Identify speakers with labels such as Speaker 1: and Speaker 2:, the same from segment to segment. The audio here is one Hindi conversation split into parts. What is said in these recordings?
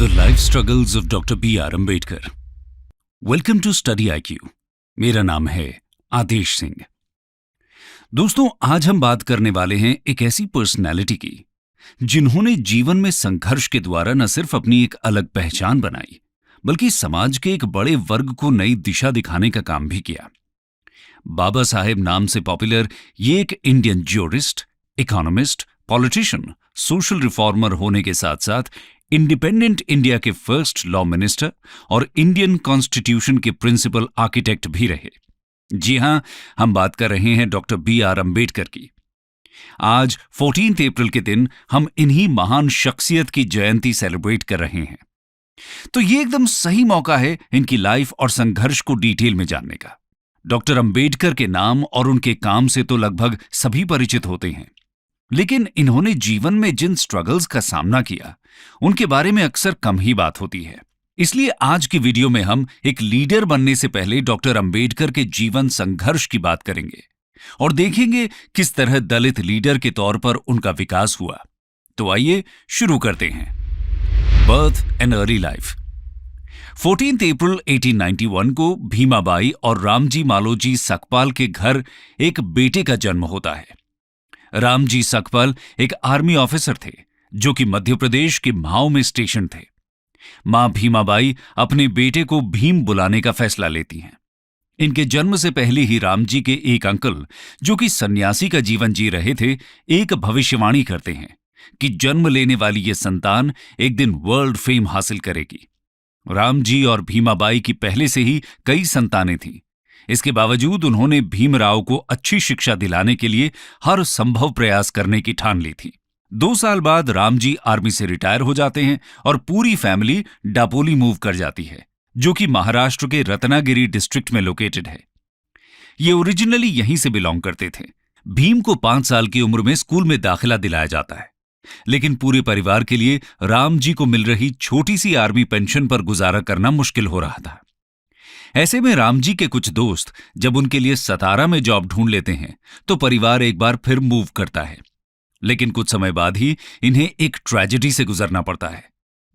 Speaker 1: The Life Struggles of Dr. B.R. Ambedkar. Welcome to Study IQ. मेरा नाम है आदेश सिंह। दोस्तों, आज हम बात करने वाले हैं एक ऐसी पर्सनैलिटी की जिन्होंने जीवन में संघर्ष के द्वारा न सिर्फ अपनी एक अलग पहचान बनाई, बल्कि समाज के एक बड़े वर्ग को नई दिशा दिखाने का काम भी किया। बाबा साहेब नाम से पॉपुलर ये एक Indian jurist, economist, politician, social reformer होने के साथ साथ इंडिपेंडेंट इंडिया के फर्स्ट लॉ मिनिस्टर और इंडियन कॉन्स्टिट्यूशन के प्रिंसिपल आर्किटेक्ट भी रहे। जी हां, हम बात कर रहे हैं डॉक्टर B.R. अम्बेडकर की। आज 14 अप्रैल के दिन हम इन्हीं महान शख्सियत की जयंती सेलिब्रेट कर रहे हैं, तो ये एकदम सही मौका है इनकी लाइफ और संघर्ष को डिटेल में जानने का। डॉक्टर अम्बेडकर के नाम और उनके काम से तो लगभग सभी परिचित होते हैं, लेकिन इन्होंने जीवन में जिन स्ट्रगल्स का सामना किया उनके बारे में अक्सर कम ही बात होती है। इसलिए आज की वीडियो में हम एक लीडर बनने से पहले डॉक्टर अम्बेडकर के जीवन संघर्ष की बात करेंगे और देखेंगे किस तरह दलित लीडर के तौर पर उनका विकास हुआ। तो आइए शुरू करते हैं। Birth and early life. 14 अप्रैल 1891 को भीमाबाई और रामजी मालोजी सकपाल के घर एक बेटे का जन्म होता है। रामजी सकपाल एक आर्मी ऑफिसर थे जो कि मध्य प्रदेश के म्हाऊ में स्टेशन थे। मां भीमाबाई अपने बेटे को भीम बुलाने का फैसला लेती हैं। इनके जन्म से पहले ही रामजी के एक अंकल, जो कि सन्यासी का जीवन जी रहे थे, एक भविष्यवाणी करते हैं कि जन्म लेने वाली ये संतान एक दिन वर्ल्ड फेम हासिल करेगी। रामजी और भीमाबाई की पहले से ही कई संतानें थीं। इसके बावजूद उन्होंने भीमराव को अच्छी शिक्षा दिलाने के लिए हर संभव प्रयास करने की ठान ली थी। 2 साल बाद रामजी आर्मी से रिटायर हो जाते हैं और पूरी फैमिली डापोली मूव कर जाती है, जो कि महाराष्ट्र के रत्नागिरी डिस्ट्रिक्ट में लोकेटेड है। ये ओरिजिनली यहीं से बिलोंग करते थे। भीम को 5 साल की उम्र में स्कूल में दाखिला दिलाया जाता है, लेकिन पूरे परिवार के लिए रामजी को मिल रही छोटी सी आर्मी पेंशन पर गुजारा करना मुश्किल हो रहा था। ऐसे में रामजी के कुछ दोस्त जब उनके लिए सतारा में जॉब ढूंढ लेते हैं तो परिवार एक बार फिर मूव करता है, लेकिन कुछ समय बाद ही इन्हें एक ट्रेजेडी से गुजरना पड़ता है।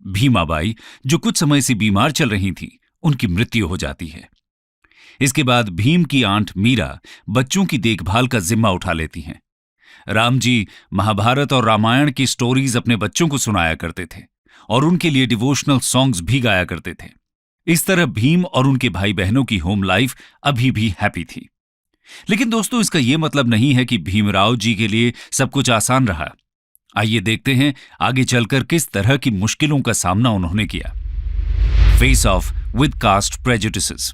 Speaker 1: भीमाबाई, जो कुछ समय से बीमार चल रही थी, उनकी मृत्यु हो जाती है। इसके बाद भीम की आंट मीरा बच्चों की देखभाल का जिम्मा उठा लेती हैं। रामजी महाभारत और रामायण की स्टोरीज अपने बच्चों को सुनाया करते थे और उनके लिए डिवोशनल सॉन्ग्स भी गाया करते थे। इस तरह भीम और उनके भाई बहनों की होम लाइफ अभी भी हैप्पी थी। लेकिन दोस्तों, इसका यह मतलब नहीं है कि भीमराव जी के लिए सब कुछ आसान रहा। आइए देखते हैं आगे चलकर किस तरह की मुश्किलों का सामना उन्होंने किया। Face off with caste prejudices.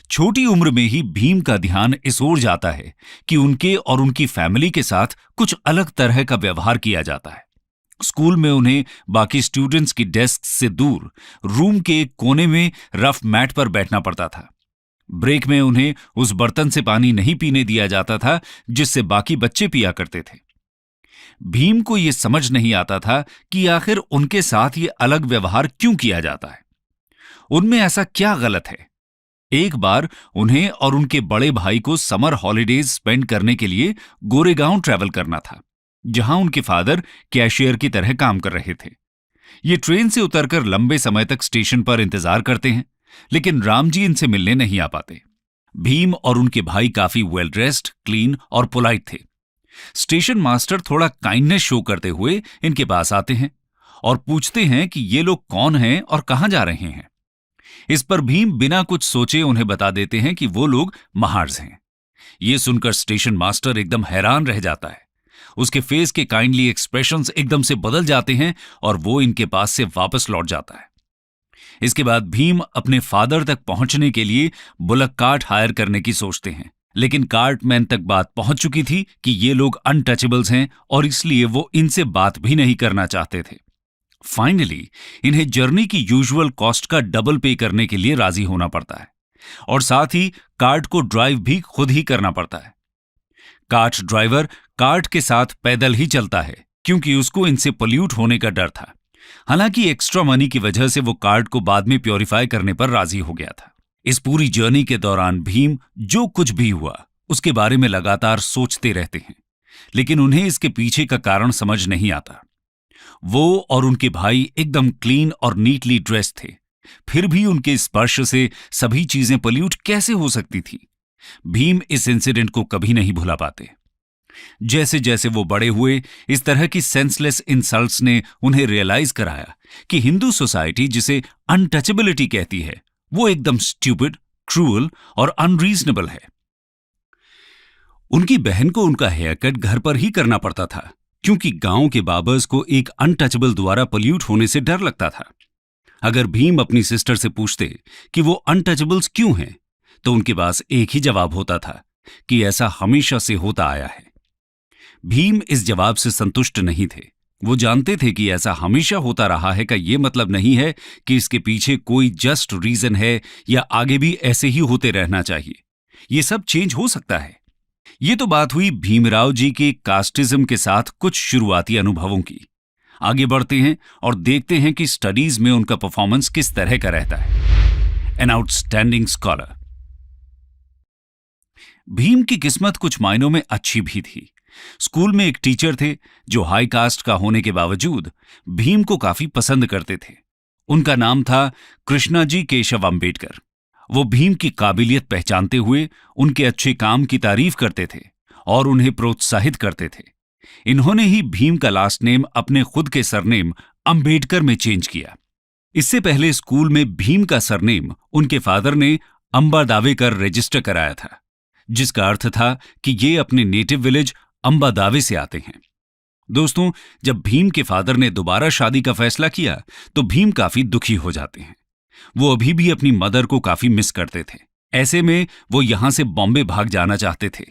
Speaker 1: छोटी उम्र में ही भीम का ध्यान इस ओर जाता है कि उनके और उनकी फैमिली के साथ कुछ अलग तरह का व्यवहार किया जाता है। स्कूल में उन्हें बाकी स्टूडेंट्स की डेस्क से दूर रूम के एक कोने में रफ मैट पर बैठना पड़ता था। ब्रेक में उन्हें उस बर्तन से पानी नहीं पीने दिया जाता था जिससे बाकी बच्चे पिया करते थे। भीम को यह समझ नहीं आता था कि आखिर उनके साथ ये अलग व्यवहार क्यों किया जाता है। उनमें ऐसा क्या गलत है। एक बार उन्हें और उनके बड़े भाई को समर हॉलिडेज स्पेंड करने के लिए गोरेगांव ट्रैवल करना था, जहां उनके फादर कैशियर की तरह काम कर रहे थे। ये ट्रेन से उतरकर लंबे समय तक स्टेशन पर इंतजार करते हैं, लेकिन रामजी इनसे मिलने नहीं आ पाते। भीम और उनके भाई काफी वेल ड्रेस्ड, क्लीन और पोलाइट थे। स्टेशन मास्टर थोड़ा काइंडनेस शो करते हुए इनके पास आते हैं और पूछते हैं कि ये लोग कौन हैं और कहां जा रहे हैं। इस पर भीम बिना कुछ सोचे उन्हें बता देते हैं कि वो लोग महार्स हैं। ये सुनकर स्टेशन मास्टर एकदम हैरान रह जाता है। उसके फेस के काइंडली एक्सप्रेशंस एकदम से बदल जाते हैं और वो इनके पास से वापस लौट जाता है। इसके बाद भीम अपने फादर तक पहुंचने के लिए बुलक कार्ट हायर करने की सोचते हैं, लेकिन कार्टमैन तक बात पहुंच चुकी थी कि ये लोग अनटचेबल्स हैं और इसलिए वो इनसे बात भी नहीं करना चाहते थे। फाइनली इन्हें जर्नी की यूजुअल कॉस्ट का डबल पे करने के लिए राजी होना पड़ता है और साथ ही कार्ट को ड्राइव भी खुद ही करना पड़ता है। कार्ट ड्राइवर कार्ट के साथ पैदल ही चलता है क्योंकि उसको इनसे पोल्यूट होने का डर था। हालांकि एक्स्ट्रा मनी की वजह से वो कार्ट को बाद में प्योरीफाई करने पर राजी हो गया था। इस पूरी जर्नी के दौरान भीम जो कुछ भी हुआ उसके बारे में लगातार सोचते रहते हैं, लेकिन उन्हें इसके पीछे का कारण समझ नहीं आता। वो और उनके भाई एकदम क्लीन और नीटली ड्रेस थे, फिर भी उनके स्पर्श से सभी चीजें पोल्यूट कैसे हो सकती थी? भीम इस इंसिडेंट को कभी नहीं भुला पाते। जैसे जैसे वो बड़े हुए, इस तरह की सेंसलेस इंसल्ट्स ने उन्हें रियलाइज कराया कि हिंदू सोसाइटी जिसे अनटचेबिलिटी कहती है, वो एकदम स्टूपिड, क्रूअल और अनरीजनेबल है। उनकी बहन को उनका हेयर कट घर पर ही करना पड़ता था, क्योंकि गांव के बाबर्स को एक अनटचेबल द्वारा पोल्यूट होने से डर लगता था। अगर भीम अपनी सिस्टर से पूछते कि वो अनटचेबल्स क्यों हैं, तो उनके पास एक ही जवाब होता था कि ऐसा हमेशा से होता आया है। भीम इस जवाब से संतुष्ट नहीं थे। वो जानते थे कि ऐसा हमेशा होता रहा है का ये मतलब नहीं है कि इसके पीछे कोई जस्ट रीजन है या आगे भी ऐसे ही होते रहना चाहिए। ये सब चेंज हो सकता है। ये तो बात हुई भीमराव जी के कास्टिज्म के साथ कुछ शुरुआती अनुभवों की। आगे बढ़ते हैं और देखते हैं कि स्टडीज में उनका परफॉर्मेंस किस तरह का रहता है। An outstanding scholar. भीम की किस्मत कुछ मायनों में अच्छी भी थी। स्कूल में एक टीचर थे जो हाई कास्ट का होने के बावजूद भीम को काफी पसंद करते थे। उनका नाम था कृष्णाजी केशव अंबेडकर। वो भीम की काबिलियत पहचानते हुए उनके अच्छे काम की तारीफ करते थे और उन्हें प्रोत्साहित करते थे। इन्होंने ही भीम का लास्ट नेम अपने खुद के सरनेम अंबेडकर में चेंज किया। इससे पहले स्कूल में भीम का सरनेम उनके फादर ने अंबादावेकर रजिस्टर कराया था, जिसका अर्थ था कि ये अपने नेटिव विलेज अंबादावे से आते हैं। दोस्तों, जब भीम के फादर ने दोबारा शादी का फैसला किया तो भीम काफी दुखी हो जाते हैं। वो अभी भी अपनी मदर को काफी मिस करते थे। ऐसे में वो यहां से बॉम्बे भाग जाना चाहते थे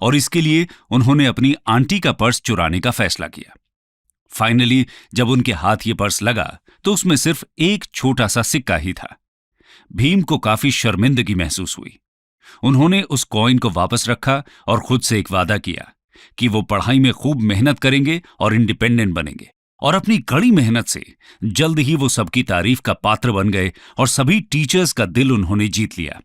Speaker 1: और इसके लिए उन्होंने अपनी आंटी का पर्स चुराने का फैसला किया। फाइनली जब उनके हाथ ये पर्स लगा तो उसमें सिर्फ एक छोटा सा सिक्का ही था। भीम को काफी शर्मिंदगी महसूस हुई। उन्होंने उस कॉइन को वापस रखा और खुद से एक वादा किया कि वो पढ़ाई में खूब मेहनत करेंगे और इंडिपेंडेंट बनेंगे। और अपनी कड़ी मेहनत से जल्द ही वो सबकी तारीफ का पात्र बन गए और सभी टीचर्स का दिल उन्होंने जीत लिया।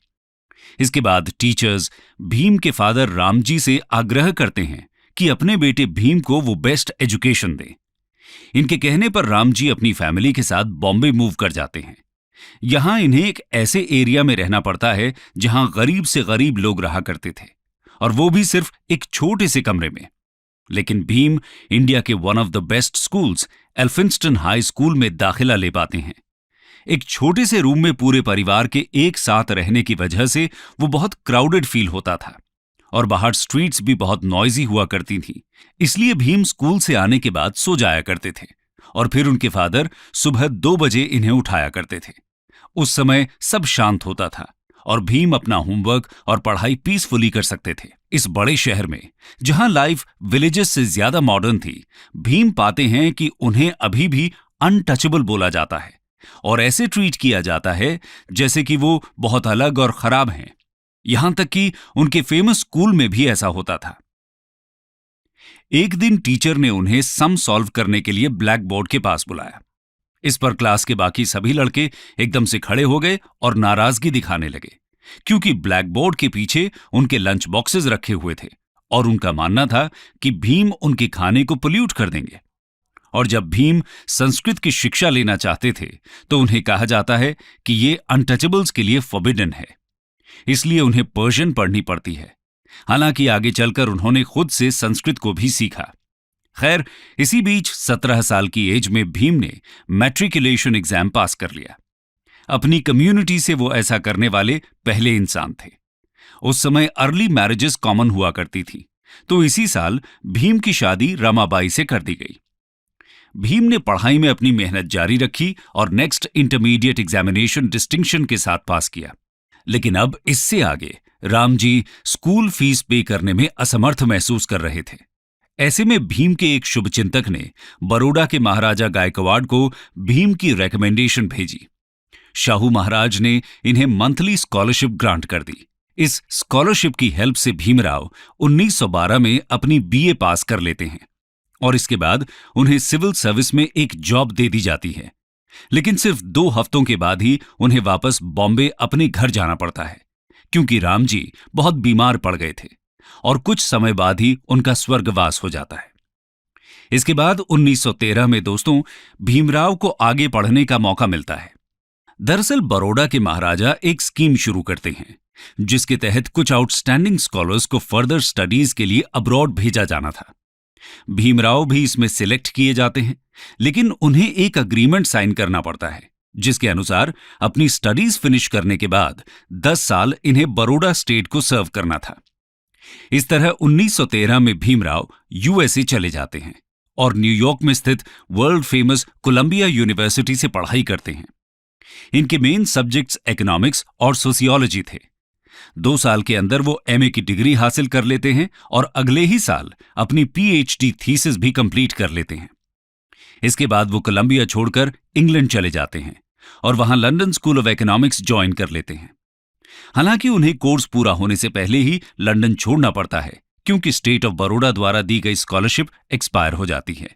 Speaker 1: इसके बाद टीचर्स भीम के फादर रामजी से आग्रह करते हैं कि अपने बेटे भीम को वो बेस्ट एजुकेशन दें। इनके कहने पर रामजी अपनी फैमिली के साथ बॉम्बे मूव कर जाते हैं। यहां इन्हें एक ऐसे एरिया में रहना पड़ता है जहां गरीब से गरीब लोग रहा करते थे, और वो भी सिर्फ एक छोटे से कमरे में। लेकिन भीम इंडिया के one of the best schools Elphinstone high school में दाखिला ले पाते हैं। एक छोटे से रूम में पूरे परिवार के एक साथ रहने की वजह से वो बहुत क्राउडेड फील होता था और बाहर स्ट्रीट्स भी बहुत नॉइजी हुआ करती थी। इसलिए भीम स्कूल से आने के बाद सो जाया करते थे और फिर उनके फादर सुबह 2 बजे इन्हें उठाया करते थे। उस समय सब शांत होता था और भीम अपना होमवर्क और पढ़ाई पीसफुली कर सकते थे। इस बड़े शहर में जहां लाइफ विलेजेस से ज्यादा मॉडर्न थी, भीम पाते हैं कि उन्हें अभी भी अनटचेबल बोला जाता है और ऐसे ट्रीट किया जाता है जैसे कि वो बहुत अलग और खराब हैं। यहां तक कि उनके फेमस स्कूल में भी ऐसा होता था। एक दिन टीचर ने उन्हें सम सॉल्व करने के लिए ब्लैक बोर्ड के पास बुलाया। इस पर क्लास के बाकी सभी लड़के एकदम से खड़े हो गए और नाराजगी दिखाने लगे, क्योंकि ब्लैक बोर्ड के पीछे उनके लंच बॉक्सेस रखे हुए थे और उनका मानना था कि भीम उनके खाने को पोल्यूट कर देंगे। और जब भीम संस्कृत की शिक्षा लेना चाहते थे तो उन्हें कहा जाता है कि ये अनटचेबल्स के लिए फॉरबिडन है, इसलिए उन्हें पर्शियन पढ़नी पड़ती है। हालांकि आगे चलकर उन्होंने खुद से संस्कृत को भी सीखा। खैर, इसी बीच 17 साल की एज में भीम ने मैट्रिकुलेशन एग्जाम पास कर लिया। अपनी कम्युनिटी से वो ऐसा करने वाले पहले इंसान थे। उस समय अर्ली मैरिजेस कॉमन हुआ करती थी, तो इसी साल भीम की शादी रमाबाई से कर दी गई। भीम ने पढ़ाई में अपनी मेहनत जारी रखी और नेक्स्ट इंटरमीडिएट एग्जामिनेशन डिस्टिंक्शन के साथ पास किया। लेकिन अब इससे आगे रामजी स्कूल फीस पे करने में असमर्थ महसूस कर रहे थे। ऐसे में भीम के एक शुभचिंतक ने बड़ौदा के महाराजा गायकवाड़ को भीम की रिकमेंडेशन भेजी। शाहू महाराज ने इन्हें मंथली स्कॉलरशिप ग्रांट कर दी। इस स्कॉलरशिप की हेल्प से भीमराव 1912 में अपनी बीए पास कर लेते हैं और इसके बाद उन्हें सिविल सर्विस में एक जॉब दे दी जाती है। लेकिन सिर्फ 2 हफ्तों के बाद ही उन्हें वापस बॉम्बे अपने घर जाना पड़ता है, क्योंकि रामजी बहुत बीमार पड़ गए थे और कुछ समय बाद ही उनका स्वर्गवास हो जाता है। इसके बाद 1913 में दोस्तों भीमराव को आगे पढ़ने का मौका मिलता है। दरअसल बड़ौदा के महाराजा एक स्कीम शुरू करते हैं जिसके तहत कुछ आउटस्टैंडिंग स्कॉलर्स को फर्दर स्टडीज के लिए अब्रॉड भेजा जाना था। भीमराव भी इसमें सिलेक्ट किए जाते हैं, लेकिन उन्हें एक अग्रीमेंट साइन करना पड़ता है जिसके अनुसार अपनी स्टडीज फिनिश करने के बाद 10 साल इन्हें बड़ौदा स्टेट को सर्व करना था। इस तरह 1913 में भीमराव यूएसए चले जाते हैं और न्यूयॉर्क में स्थित वर्ल्ड फेमस कोलंबिया यूनिवर्सिटी से पढ़ाई करते हैं। इनके मेन सब्जेक्ट्स इकोनॉमिक्स और सोशियोलॉजी थे। 2 साल के अंदर वो एमए की डिग्री हासिल कर लेते हैं और अगले ही साल अपनी पीएचडी थीसिस भी कंप्लीट कर लेते हैं। इसके बाद वो कोलंबिया छोड़कर इंग्लैंड चले जाते हैं और वहां London school of economics join कर लेते हैं। हालांकि उन्हें कोर्स पूरा होने से पहले ही लंदन छोड़ना पड़ता है क्योंकि स्टेट ऑफ बड़ौदा द्वारा दी गई स्कॉलरशिप एक्सपायर हो जाती है।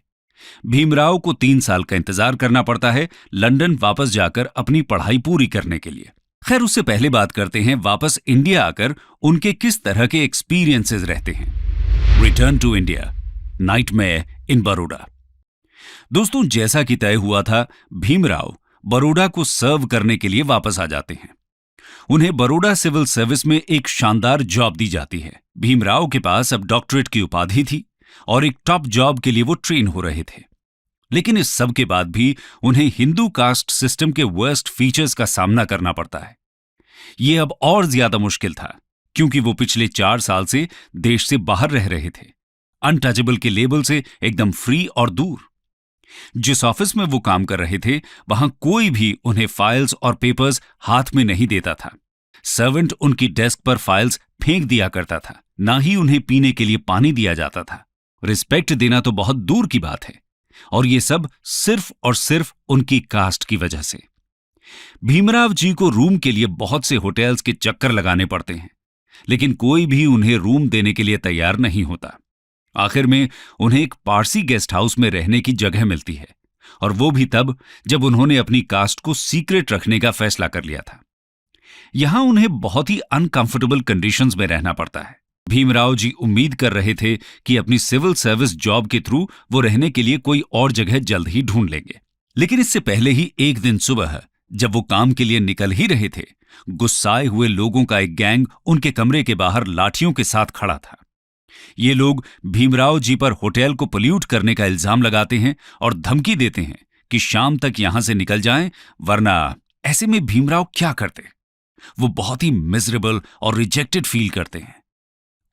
Speaker 1: भीमराव को 3 साल का इंतजार करना पड़ता है लंदन वापस जाकर अपनी पढ़ाई पूरी करने के लिए। खैर, उससे पहले बात करते हैं वापस इंडिया आकर उनके किस तरह के एक्सपीरियंसेस रहते हैं। रिटर्न टू इंडिया, नाइटमेयर इन बड़ौदा। दोस्तों, जैसा कि तय हुआ था, भीमराव बड़ौदा को सर्व करने के लिए वापस आ जाते हैं। उन्हें बड़ौदा सिविल सर्विस में एक शानदार जॉब दी जाती है। भीमराव के पास अब डॉक्टरेट की उपाधि थी और एक टॉप जॉब के लिए वो ट्रेन हो रहे थे। लेकिन इस सब के बाद भी उन्हें हिंदू कास्ट सिस्टम के वर्स्ट फीचर्स का सामना करना पड़ता है। ये अब और ज्यादा मुश्किल था क्योंकि वो पिछले 4 साल से देश से बाहर रह रहे थे, अनटचेबल के लेबल से एकदम फ्री और दूर। जिस ऑफिस में वो काम कर रहे थे वहां कोई भी उन्हें फाइल्स और पेपर्स हाथ में नहीं देता था। सर्वेंट उनकी डेस्क पर फाइल्स फेंक दिया करता था, ना ही उन्हें पीने के लिए पानी दिया जाता था। रिस्पेक्ट देना तो बहुत दूर की बात है, और ये सब सिर्फ और सिर्फ उनकी कास्ट की वजह से। भीमराव जी को रूम के लिए बहुत से होटल्स के चक्कर लगाने पड़ते हैं, लेकिन कोई भी उन्हें रूम देने के लिए तैयार नहीं होता। आखिर में उन्हें एक पारसी गेस्ट हाउस में रहने की जगह मिलती है, और वो भी तब जब उन्होंने अपनी कास्ट को सीक्रेट रखने का फैसला कर लिया था। यहां उन्हें बहुत ही अनकंफर्टेबल कंडीशंस में रहना पड़ता है। भीमराव जी उम्मीद कर रहे थे कि अपनी सिविल सर्विस जॉब के थ्रू वो रहने के लिए कोई और जगह जल्द ही ढूंढ लेंगे, लेकिन इससे पहले ही एक दिन सुबह जब वो काम के लिए निकल ही रहे थे, गुस्साए हुए लोगों का एक गैंग उनके कमरे के बाहर लाठियों के साथ खड़ा था। ये लोग भीमराव जी पर होटल को पोल्यूट करने का इल्जाम लगाते हैं और धमकी देते हैं कि शाम तक यहां से निकल जाएं, वरना ऐसे में भीमराव क्या करते? वो बहुत ही मिजरेबल और रिजेक्टेड फील करते हैं।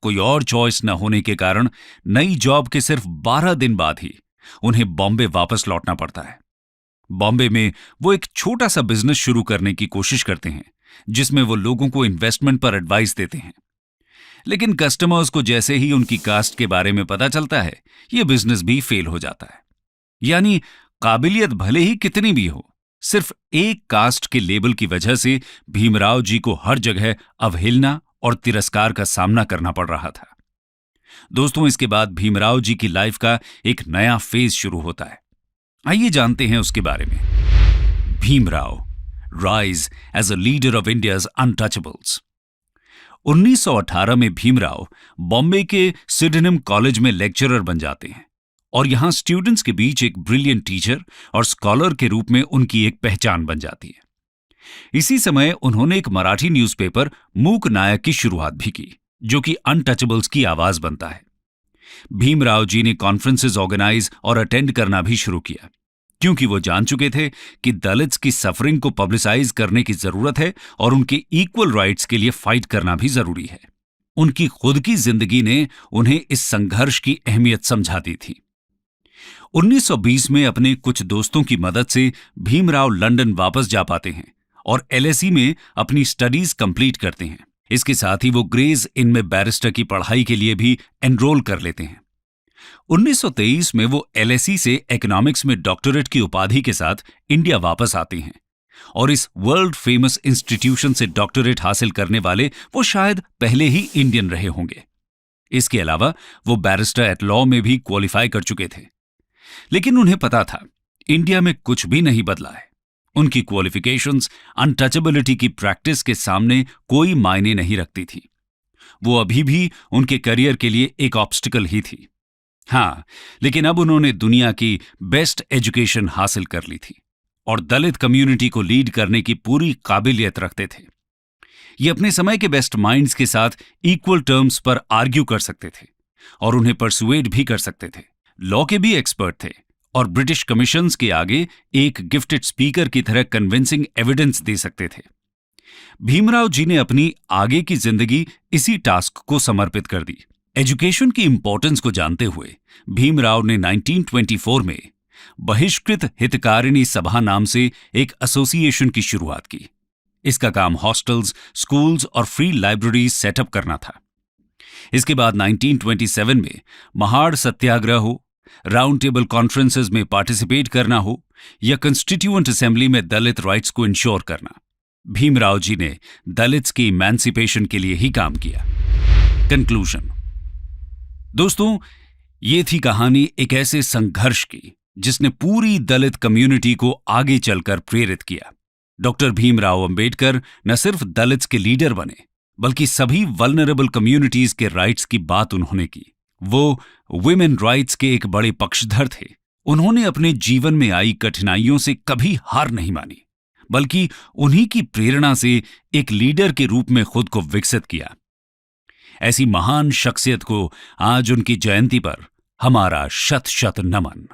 Speaker 1: कोई और चॉइस न होने के कारण नई जॉब के सिर्फ 12 दिन बाद ही उन्हें बॉम्बे वापस लौटना पड़ता है। बॉम्बे में वो एक छोटा सा बिजनेस शुरू करने की कोशिश करते हैं जिसमें वो लोगों को इन्वेस्टमेंट पर एडवाइस देते हैं, लेकिन कस्टमर्स को जैसे ही उनकी कास्ट के बारे में पता चलता है, ये बिजनेस भी फेल हो जाता है। यानी काबिलियत भले ही कितनी भी हो, सिर्फ एक कास्ट के लेबल की वजह से भीमराव जी को हर जगह अवहेलना और तिरस्कार का सामना करना पड़ रहा था। दोस्तों, इसके बाद भीमराव जी की लाइफ का एक नया फेज शुरू होता है। आइए जानते हैं उसके बारे में। Bhimrao rise as a leader of India's untouchables. 1918 में भीमराव बॉम्बे के सिडेनम कॉलेज में लेक्चरर बन जाते हैं और यहां स्टूडेंट्स के बीच एक ब्रिलियंट टीचर और स्कॉलर के रूप में उनकी एक पहचान बन जाती है। इसी समय उन्होंने एक मराठी न्यूज़पेपर मूक नायक की शुरुआत भी की, जो कि अनटचेबल्स की आवाज बनता है। भीमराव जी ने कॉन्फ्रेंसेस ऑर्गेनाइज और अटेंड करना भी शुरू किया, क्योंकि वो जान चुके थे कि दलित्स की सफरिंग को पब्लिसाइज करने की जरूरत है और उनके इक्वल राइट्स के लिए फाइट करना भी जरूरी है। उनकी खुद की जिंदगी ने उन्हें इस संघर्ष की अहमियत समझा दी थी। 1920 में अपने कुछ दोस्तों की मदद से भीमराव लंदन वापस जा पाते हैं और एलएसी में अपनी स्टडीज कंप्लीट करते हैं। इसके साथ ही वो ग्रेज इन में बैरिस्टर की पढ़ाई के लिए भी एनरोल कर लेते हैं। 1923 में वो एलएसी से इकोनॉमिक्स में डॉक्टरेट की उपाधि के साथ इंडिया वापस आते हैं और इस वर्ल्ड फेमस इंस्टीट्यूशन से डॉक्टरेट हासिल करने वाले वो शायद पहले ही इंडियन रहे होंगे। इसके अलावा वो बैरिस्टर एट लॉ में भी क्वालिफाई कर चुके थे, लेकिन उन्हें पता था इंडिया में कुछ भी नहीं बदला है। उनकी क्वालिफिकेशंस अनटचेबिलिटी की प्रैक्टिस के सामने कोई मायने नहीं रखती थी। वो अभी भी उनके करियर के लिए एक ऑब्स्टिकल ही थी। हाँ, लेकिन अब उन्होंने दुनिया की बेस्ट एजुकेशन हासिल कर ली थी और दलित कम्युनिटी को लीड करने की पूरी काबिलियत रखते थे। ये अपने समय के बेस्ट माइंड्स के साथ इक्वल टर्म्स पर आर्ग्यू कर सकते थे और उन्हें परसुएड भी कर सकते थे। लॉ के भी एक्सपर्ट थे और ब्रिटिश कमीशंस के आगे एक गिफ्टेड स्पीकर की तरह कन्विंसिंग एविडेंस दे सकते थे। भीमराव जी ने अपनी आगे की जिंदगी इसी टास्क को समर्पित कर दी। एजुकेशन की इंपॉर्टेंस को जानते हुए भीमराव ने 1924 में बहिष्कृत हितकारिणी सभा नाम से एक एसोसिएशन की शुरुआत की। इसका काम हॉस्टल्स, स्कूल्स और फ्री लाइब्रेरीज सेटअप करना था। इसके बाद 1927 में महाड़ सत्याग्रह हो, राउंड टेबल कॉन्फ्रेंसेस में पार्टिसिपेट करना हो या कंस्टिट्यूएंट असेंबली में दलित राइट्स को इंश्योर करना, भीमराव जी ने दलित्स की इमेंसिपेशन के लिए ही काम किया। कंक्लूजन। दोस्तों, ये थी कहानी एक ऐसे संघर्ष की जिसने पूरी दलित कम्युनिटी को आगे चलकर प्रेरित किया। डॉक्टर भीमराव अंबेडकर न सिर्फ दलित्स के लीडर बने, बल्कि सभी वल्नरेबल कम्युनिटीज के राइट्स की बात उन्होंने की। वो वुमेन राइट्स के एक बड़े पक्षधर थे। उन्होंने अपने जीवन में आई कठिनाइयों से कभी हार नहीं मानी, बल्कि उन्हीं की प्रेरणा से एक लीडर के रूप में खुद को विकसित किया। ऐसी महान शख्सियत को आज उनकी जयंती पर हमारा शत शत नमन।